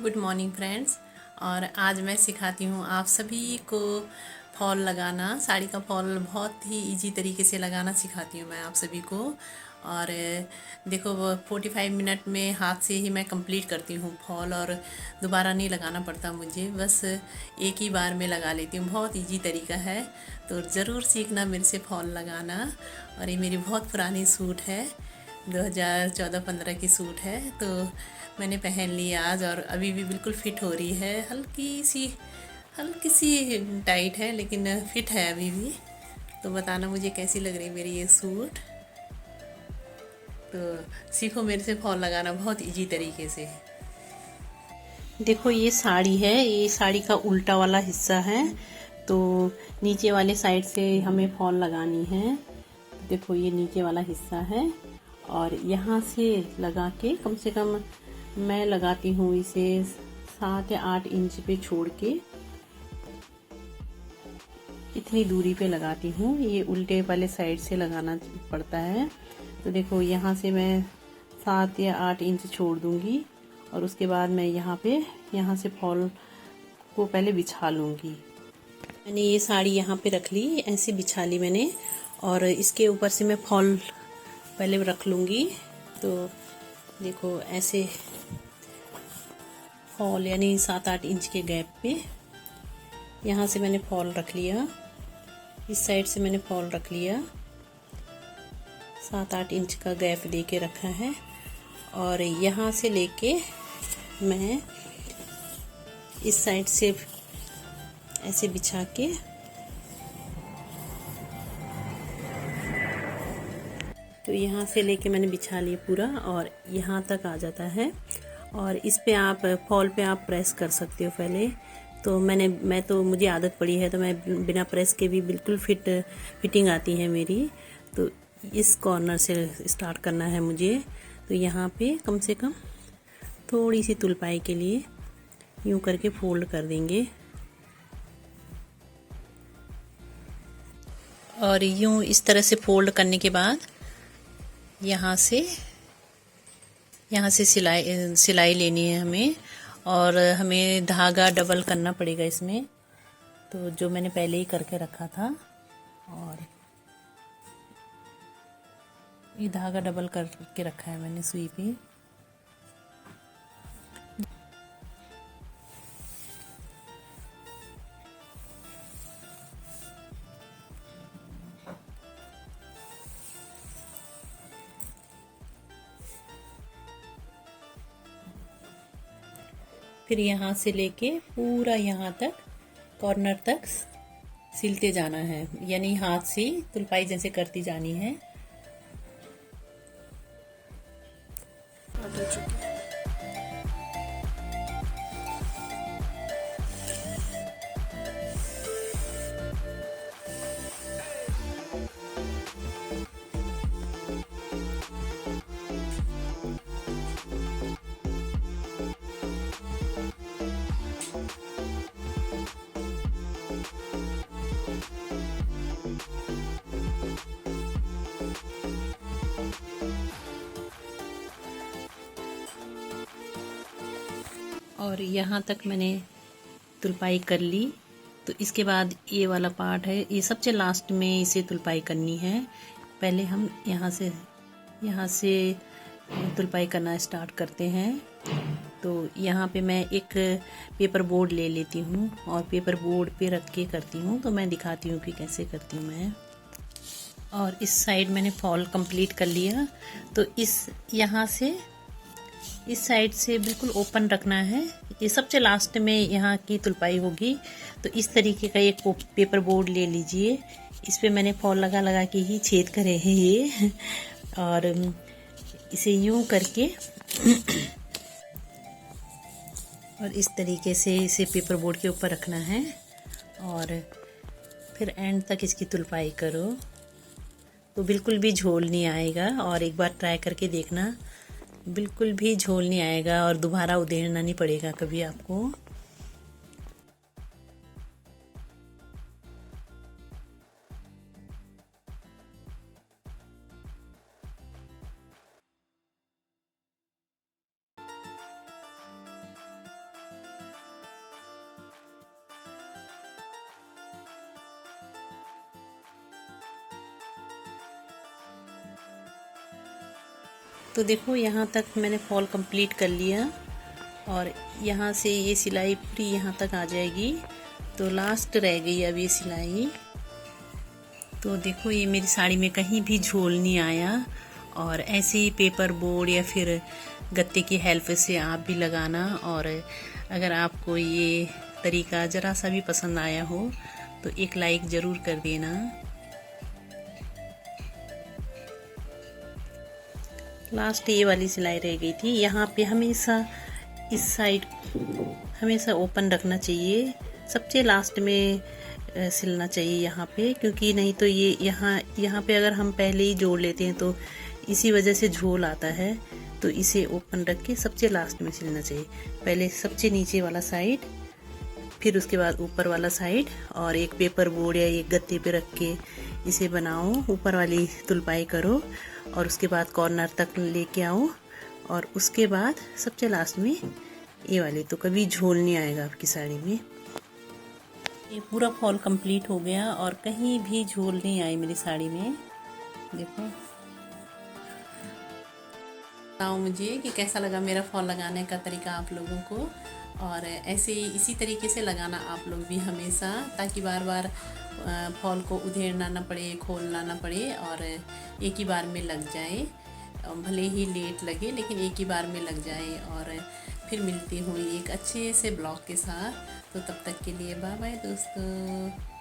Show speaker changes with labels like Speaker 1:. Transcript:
Speaker 1: Good morning friends. और आज मैं सिखाती हूँ आप सभी को फॉल लगाना। साड़ी का फॉल बहुत ही इजी तरीके से लगाना सिखाती हूँ मैं आप सभी को। और देखो, वो 45 मिनट में हाथ से ही मैं कंप्लीट करती हूँ फॉल, और दोबारा नहीं लगाना पड़ता मुझे, बस एक ही बार में लगा लेती हूँ। बहुत इजी तरीका है, तो ज़रूर सीखना मेरे से फॉल लगाना। और ये मेरी बहुत पुरानी सूट है, 2014-15 की सूट है, तो मैंने पहन ली आज और अभी भी बिल्कुल फिट हो रही है। हल्की सी टाइट है, लेकिन फिट है अभी भी। तो बताना मुझे कैसी लग रही है मेरी ये सूट। तो सीखो मेरे से फॉल लगाना बहुत इजी तरीके से। देखो, ये साड़ी है, ये साड़ी का उल्टा वाला हिस्सा है, तो नीचे वाले साइड से हमें फॉल लगानी है। देखो, ये नीचे वाला हिस्सा है और यहाँ से लगा के कम से कम मैं लगाती हूँ इसे 7 या 8 इंच पे छोड़ के, इतनी दूरी पे लगाती हूँ। ये उल्टे वाले साइड से लगाना पड़ता है। तो देखो, यहाँ से मैं 7 या 8 इंच छोड़ दूँगी और उसके बाद मैं यहाँ से फॉल को पहले बिछा लूँगी। मैंने ये साड़ी यहाँ पे रख ली, ऐसे बिछा ली मैंने, और इसके ऊपर से मैं फॉल पहले रख लूँगी। तो देखो, ऐसे फॉल यानी 7-8 इंच के गैप पे यहाँ से मैंने फॉल रख लिया, इस साइड से मैंने फॉल रख लिया, 7-8 इंच का गैप दे के रखा है। और यहाँ से लेके मैं इस साइड से ऐसे बिछा के तो यहाँ से लेके मैंने बिछा लिया पूरा, और यहाँ तक आ जाता है। और इस पे आप फॉल पे आप प्रेस कर सकते हो पहले। तो मुझे आदत पड़ी है, तो मैं बिना प्रेस के भी बिल्कुल फिटिंग आती है मेरी। तो इस कॉर्नर से स्टार्ट करना है मुझे। तो यहाँ पे कम से कम थोड़ी सी तुलपाई के लिए यूँ करके फोल्ड कर देंगे, और यूँ इस तरह से फोल्ड करने के बाद यहाँ से सिलाई लेनी है हमें, और हमें धागा डबल करना पड़ेगा इसमें। तो जो मैंने पहले ही करके रखा था, और ये धागा डबल करके रखा है मैंने सुई पे। फिर यहाँ से लेके पूरा यहाँ तक कॉर्नर तक सिलते जाना है, यानी हाथ से तुलपाई जैसे करती जानी है। और यहाँ तक मैंने तुलपाई कर ली। तो इसके बाद ये वाला पार्ट है, ये सबसे लास्ट में इसे तुलपाई करनी है। पहले हम यहाँ से तुलपाई करना स्टार्ट करते हैं। तो यहाँ पे मैं एक पेपर बोर्ड ले लेती हूँ और पेपर बोर्ड पे रख के करती हूँ। तो मैं दिखाती हूँ कि कैसे करती हूँ मैं। और इस साइड मैंने फॉल कंप्लीट कर लिया। तो इस साइड से बिल्कुल ओपन रखना है। ये सबसे लास्ट में यहाँ की तुलपाई होगी। तो इस तरीके का एक पेपर बोर्ड ले लीजिए। इस पे मैंने फॉल लगा लगा के ही छेद करे हैं ये और इसे यूं करके और इस तरीके से इसे पेपर बोर्ड के ऊपर रखना है, और फिर एंड तक इसकी तुलपाई करो तो बिल्कुल भी झोल नहीं आएगा। और एक बार ट्राई करके देखना, बिल्कुल भी झोल नहीं आएगा और दोबारा उधेड़ना नहीं पड़ेगा कभी आपको। तो देखो यहाँ तक मैंने फॉल कंप्लीट कर लिया और यहाँ से ये सिलाई पूरी यहाँ तक आ जाएगी। तो लास्ट रह गई अब ये सिलाई। तो देखो ये मेरी साड़ी में कहीं भी झोल नहीं आया। और ऐसे ही पेपर बोर्ड या फिर गत्ते की हेल्प से आप भी लगाना। और अगर आपको ये तरीका ज़रा सा भी पसंद आया हो तो एक लाइक ज़रूर कर देना। लास्ट ये वाली सिलाई रह गई थी। यहाँ पे हमेशा इस साइड हमेशा ओपन रखना चाहिए, सबसे लास्ट में सिलना चाहिए यहाँ पे, क्योंकि नहीं तो ये यहाँ पे अगर हम पहले ही जोड़ लेते हैं तो इसी वजह से झोल आता है। तो इसे ओपन रख के सबसे लास्ट में सिलना चाहिए। पहले सबसे नीचे वाला साइड, फिर उसके बाद ऊपर वाला साइड, और एक पेपर बोर्ड या एक गत्ते पे रख के इसे बनाओ, ऊपर वाली तुलपाई करो और उसके बाद कॉर्नर तक लेके आओ और उसके बाद सबसे लास्ट में ये वाली। तो कभी झोल नहीं आएगा आपकी साड़ी में। ये पूरा फॉल कंप्लीट हो गया और कहीं भी झोल नहीं आई मेरी साड़ी में। देखो, बताओ मुझे कि कैसा लगा मेरा फॉल लगाने का तरीका आप लोगों को। और ऐसे ही इसी तरीके से लगाना आप लोग भी हमेशा, ताकि बार बार फॉल को उधेड़ना ना पड़े, खोलना ना पड़े और एक ही बार में लग जाए। भले ही लेट लगे लेकिन एक ही बार में लग जाए। और फिर मिलती हूँ एक अच्छे से ब्लॉग के साथ। तो तब तक के लिए बाय बाय दोस्तों।